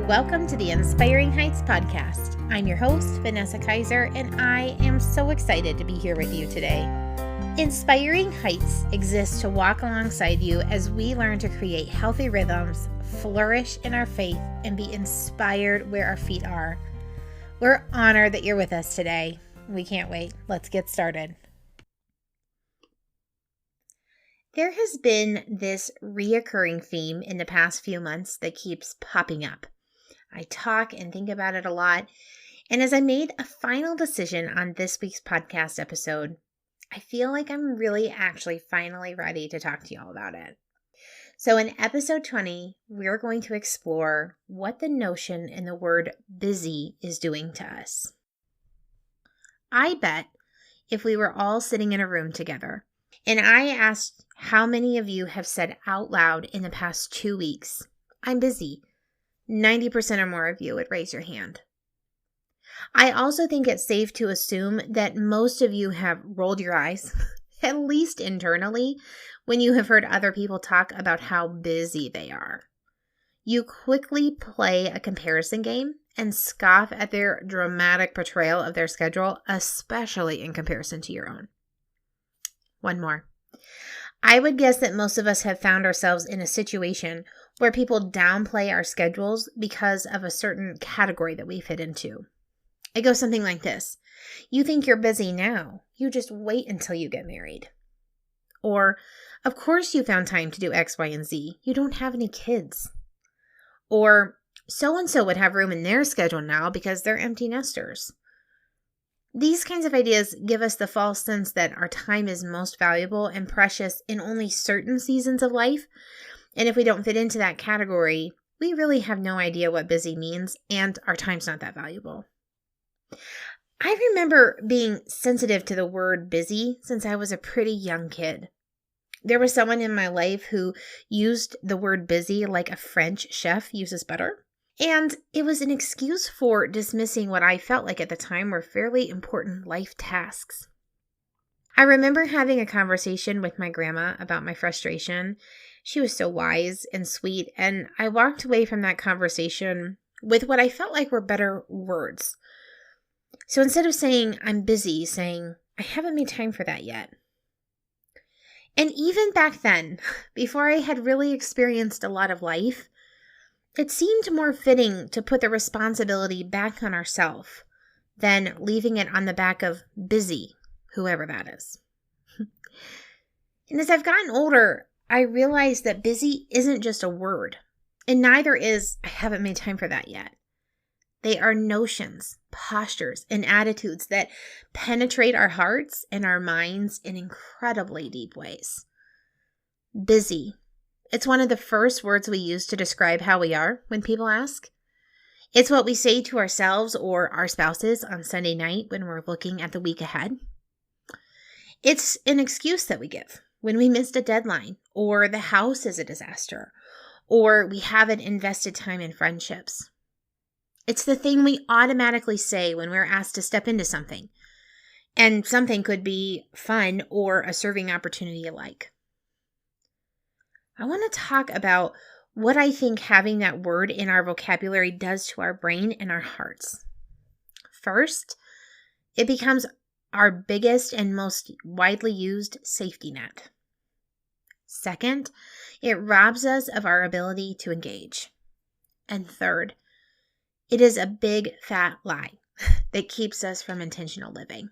Welcome to the Inspiring Heights podcast. I'm your host, Vanessa Kaiser, and I am so excited to be here with you today. Inspiring Heights exists to walk alongside you as we learn to create healthy rhythms, flourish in our faith, and be inspired where our feet are. We're honored that you're with us today. We can't wait. Let's get started. There has been this reoccurring theme in the past few months that keeps popping up. I talk and think about it a lot, and as I made a final decision on this week's podcast episode, I feel like I'm really actually finally ready to talk to you all about it. So in episode 20, we're going to explore what the notion and the word busy is doing to us. I bet if we were all sitting in a room together, and I asked how many of you have said out loud in the past 2 weeks, "I'm busy," 90% or more of you would raise your hand. I also think it's safe to assume that most of you have rolled your eyes, at least internally, when you have heard other people talk about how busy they are. You quickly play a comparison game and scoff at their dramatic portrayal of their schedule, especially in comparison to your own. One more. I would guess that most of us have found ourselves in a situation where people downplay our schedules because of a certain category that we fit into. It goes something like this. You think you're busy now. You just wait until you get married. Or, of course you found time to do X, Y, and Z. You don't have any kids. Or, so-and-so would have room in their schedule now because they're empty nesters. These kinds of ideas give us the false sense that our time is most valuable and precious in only certain seasons of life. And if we don't fit into that category, we really have no idea what busy means, and our time's not that valuable. I remember being sensitive to the word busy since I was a pretty young kid. There was someone in my life who used the word busy like a French chef uses butter. And it was an excuse for dismissing what I felt like at the time were fairly important life tasks. I remember having a conversation with my grandma about my frustration. She was so wise and sweet, and I walked away from that conversation with what I felt like were better words. So instead of saying, "I'm busy," saying, "I haven't made time for that yet." And even back then, before I had really experienced a lot of life, it seemed more fitting to put the responsibility back on ourselves than leaving it on the back of busy, whoever that is. And as I've gotten older, I realized that busy isn't just a word, and neither is "I haven't made time for that yet." They are notions, postures, and attitudes that penetrate our hearts and our minds in incredibly deep ways. Busy. It's one of the first words we use to describe how we are when people ask. It's what we say to ourselves or our spouses on Sunday night when we're looking at the week ahead. It's an excuse that we give when we missed a deadline, or the house is a disaster, or we haven't invested time in friendships. It's the thing we automatically say when we're asked to step into something, and something could be fun or a serving opportunity alike. I want to talk about what I think having that word in our vocabulary does to our brain and our hearts. First, it becomes our biggest and most widely used safety net. Second, it robs us of our ability to engage. And third, it is a big fat lie that keeps us from intentional living.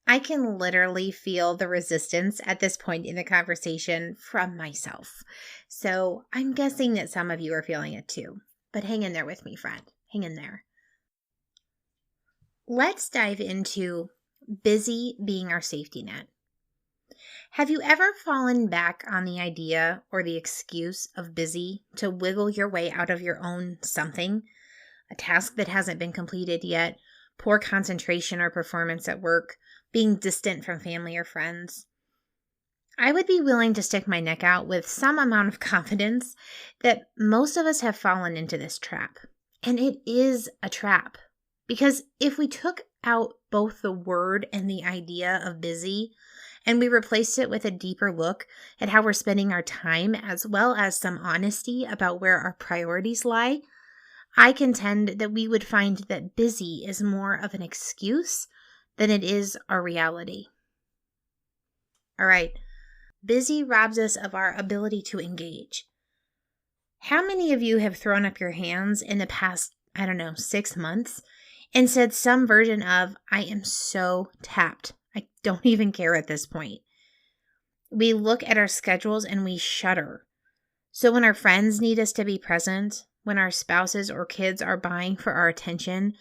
I can literally feel the resistance at this point in the conversation from myself. So I'm guessing that some of you are feeling it too. But hang in there with me, friend. Hang in there. Let's dive into busy being our safety net. Have you ever fallen back on the idea or the excuse of busy to wiggle your way out of your own something? A task that hasn't been completed yet, poor concentration or performance at work, being distant from family or friends? I would be willing to stick my neck out with some amount of confidence that most of us have fallen into this trap. And it is a trap. Because if we took out both the word and the idea of busy, and we replaced it with a deeper look at how we're spending our time, as well as some honesty about where our priorities lie, I contend that we would find that busy is more of an excuse than it is our reality. All right, busy robs us of our ability to engage. How many of you have thrown up your hands in the past, 6 months and said some version of, I am so tapped. I don't even care at this point. We look at our schedules and we shudder. So when our friends need us to be present, when our spouses or kids are vying for our attention,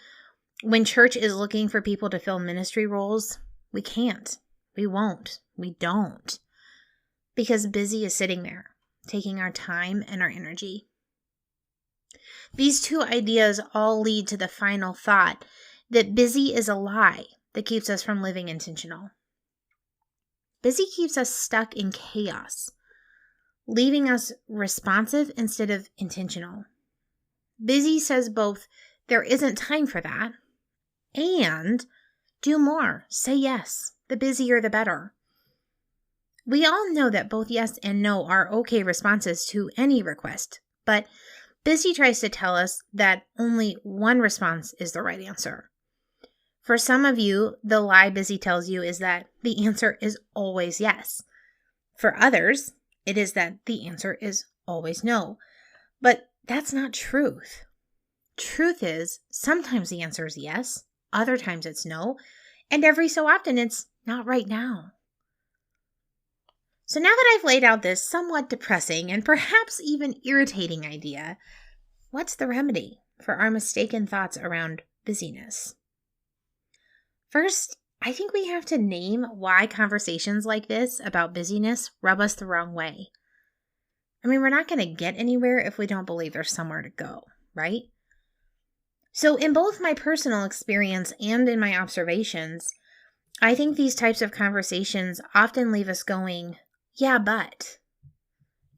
when church is looking for people to fill ministry roles, we can't. We won't. We don't. Because busy is sitting there, taking our time and our energy. These two ideas all lead to the final thought that busy is a lie that keeps us from living intentional. Busy keeps us stuck in chaos, leaving us responsive instead of intentional. Busy says both, there isn't time for that, and do more, say yes, the busier the better. We all know that both yes and no are okay responses to any request, but busy tries to tell us that only one response is the right answer. For some of you, the lie busy tells you is that the answer is always yes. For others, it is that the answer is always no. But that's not truth. Truth is, sometimes the answer is yes, other times it's no, and every so often it's not right now. So now that I've laid out this somewhat depressing and perhaps even irritating idea, what's the remedy for our mistaken thoughts around busyness? First, I think we have to name why conversations like this about busyness rub us the wrong way. We're not going to get anywhere if we don't believe there's somewhere to go, right? So in both my personal experience and in my observations, I think these types of conversations often leave us going, yeah, but.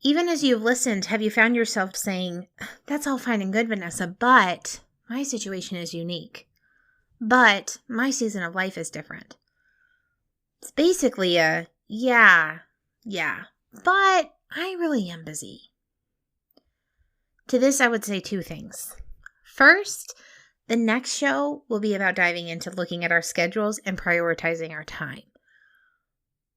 Even as you've listened, have you found yourself saying, that's all fine and good, Vanessa, but my situation is unique. But my season of life is different. It's basically a, yeah, but I really am busy. To this, I would say two things. First, the next show will be about diving into looking at our schedules and prioritizing our time.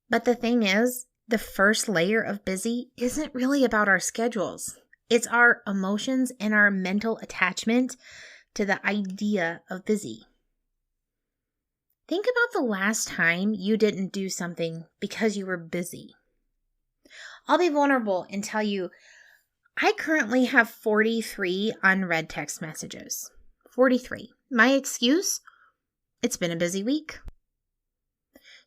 But the thing is, the first layer of busy isn't really about our schedules. It's our emotions and our mental attachment to the idea of busy. Think about the last time you didn't do something because you were busy. I'll be vulnerable and tell you, I currently have 43 unread text messages. 43. My excuse? It's been a busy week.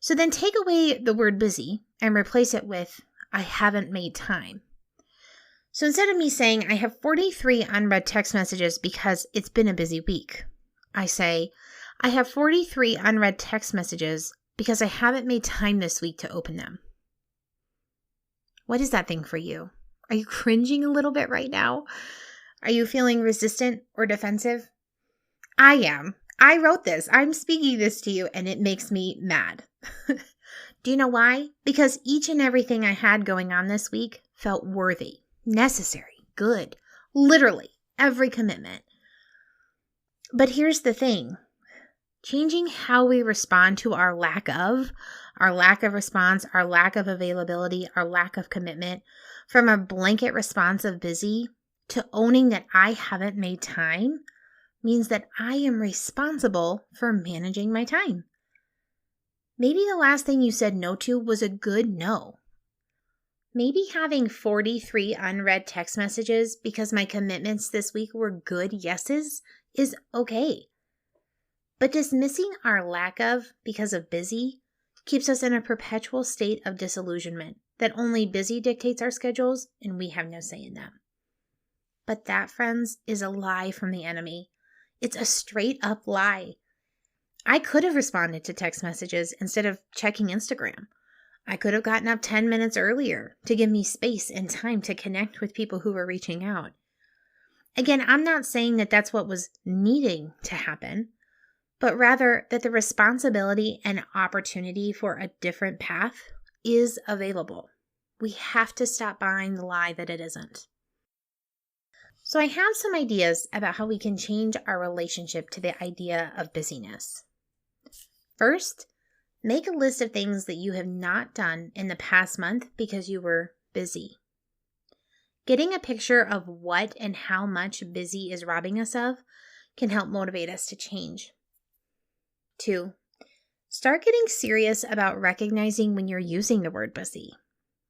So then take away the word busy and replace it with, I haven't made time. So instead of me saying I have 43 unread text messages because it's been a busy week, I say, I have 43 unread text messages because I haven't made time this week to open them. What is that thing for you? Are you cringing a little bit right now? Are you feeling resistant or defensive? I am. I wrote this. I'm speaking this to you and it makes me mad. Do you know why? Because each and everything I had going on this week felt worthy, necessary, good, literally every commitment. But here's the thing. Changing how we respond to our lack of response, our lack of availability, our lack of commitment, from a blanket response of busy to owning that I haven't made time means that I am responsible for managing my time. Maybe the last thing you said no to was a good no. Maybe having 43 unread text messages because my commitments this week were good yeses is okay. But dismissing our lack of because of busy keeps us in a perpetual state of disillusionment that only busy dictates our schedules and we have no say in them. But that, friends, is a lie from the enemy. It's a straight up lie. I could have responded to text messages instead of checking Instagram. I could have gotten up 10 minutes earlier to give me space and time to connect with people who were reaching out. Again, I'm not saying that that's what was needing to happen, but rather that the responsibility and opportunity for a different path is available. We have to stop buying the lie that it isn't. So I have some ideas about how we can change our relationship to the idea of busyness. First, make a list of things that you have not done in the past month because you were busy. Getting a picture of what and how much busy is robbing us of can help motivate us to change. 2, start getting serious about recognizing when you're using the word busy.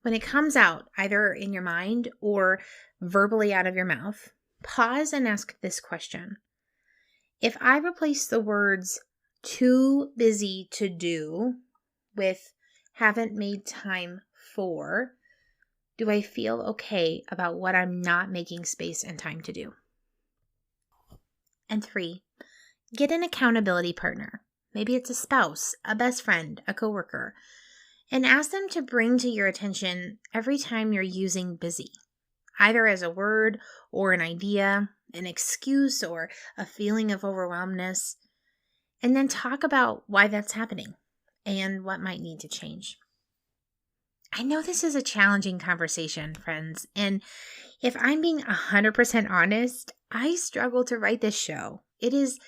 When it comes out, either in your mind or verbally out of your mouth, pause and ask this question. If I replace the words too busy to do with haven't made time for, do I feel okay about what I'm not making space and time to do? And 3, get an accountability partner. Maybe it's a spouse, a best friend, a coworker, and ask them to bring to your attention every time you're using busy, either as a word or an idea, an excuse or a feeling of overwhelmness, and then talk about why that's happening and what might need to change. I know this is a challenging conversation, friends, and if I'm being 100% honest, I struggle to write this show. It is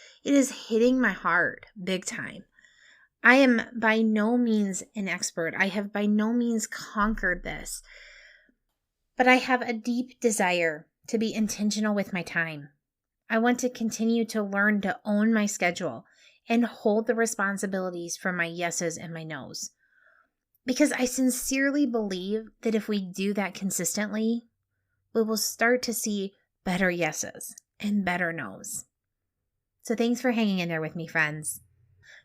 hitting my heart big time. I am by no means an expert. I have by no means conquered this. But I have a deep desire to be intentional with my time. I want to continue to learn to own my schedule and hold the responsibilities for my yeses and my nos. Because I sincerely believe that if we do that consistently, we will start to see better yeses and better nos. So thanks for hanging in there with me, friends.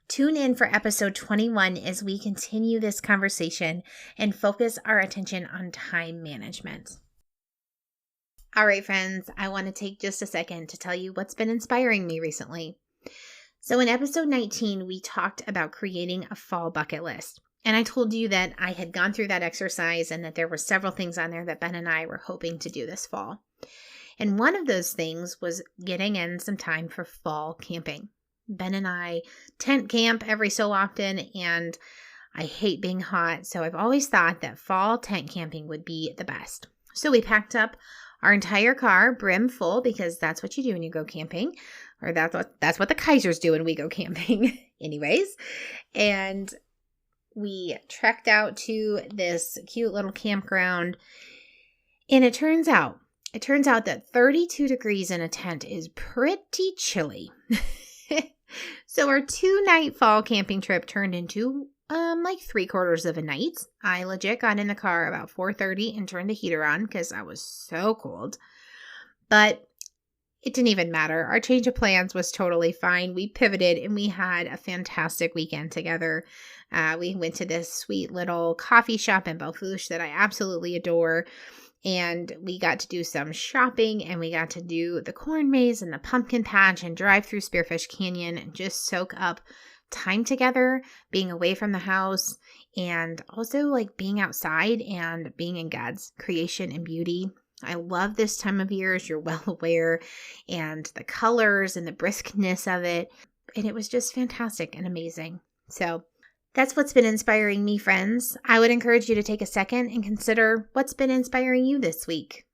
Tune in for episode 21 as we continue this conversation and focus our attention on time management. All right, friends, I want to take just a second to tell you what's been inspiring me recently. So in episode 19, we talked about creating a fall bucket list. And I told you that I had gone through that exercise and that there were several things on there that Ben and I were hoping to do this fall. And one of those things was getting in some time for fall camping. Ben and I tent camp every so often, and I hate being hot, so I've always thought that fall tent camping would be the best. So we packed up our entire car brim full, because that's what you do when you go camping, or that's what the Kaisers do when we go camping anyways. And we trekked out to this cute little campground, and it turns out that 32 degrees in a tent is pretty chilly. So our 2-night fall camping trip turned into like 3/4 of a night. I legit got in the car about 4:30 and turned the heater on because I was so cold. But it didn't even matter. Our change of plans was totally fine. We pivoted and we had a fantastic weekend together. We went to this sweet little coffee shop in Belfouche that I absolutely adore. And we got to do some shopping, and we got to do the corn maze and the pumpkin patch and drive through Spearfish Canyon and just soak up time together, being away from the house, and also like being outside and being in God's creation and beauty. I love this time of year, as you're well aware, and the colors and the briskness of it. And it was just fantastic and amazing. So that's what's been inspiring me, friends. I would encourage you to take a second and consider what's been inspiring you this week.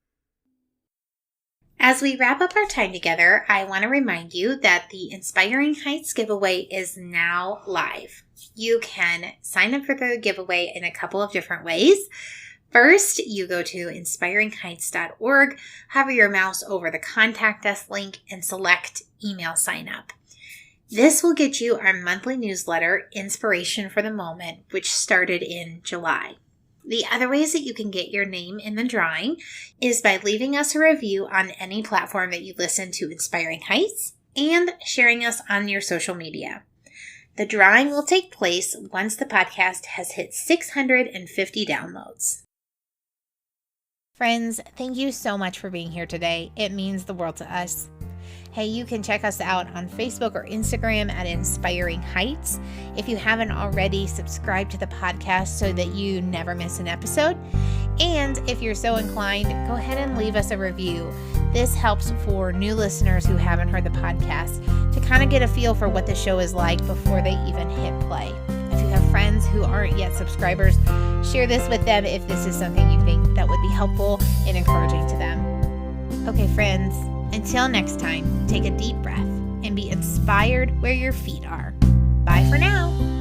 As we wrap up our time together, I want to remind you that the Inspiring Heights giveaway is now live. You can sign up for the giveaway in a couple of different ways. First, you go to inspiringheights.org, hover your mouse over the Contact Us link, and select Email Sign Up. This will get you our monthly newsletter, Inspiration for the Moment, which started in July. The other ways that you can get your name in the drawing is by leaving us a review on any platform that you listen to Inspiring Heights and sharing us on your social media. The drawing will take place once the podcast has hit 650 downloads. Friends, thank you so much for being here today. It means the world to us. Hey, you can check us out on Facebook or Instagram at Inspiring Heights. If you haven't already, subscribe to the podcast so that you never miss an episode. And if you're so inclined, go ahead and leave us a review. This helps for new listeners who haven't heard the podcast to kind of get a feel for what the show is like before they even hit play. If you have friends who aren't yet subscribers, share this with them if this is something you think that would be helpful and encouraging to them. Okay, friends, until next time, take a deep breath and be inspired where your feet are. Bye for now.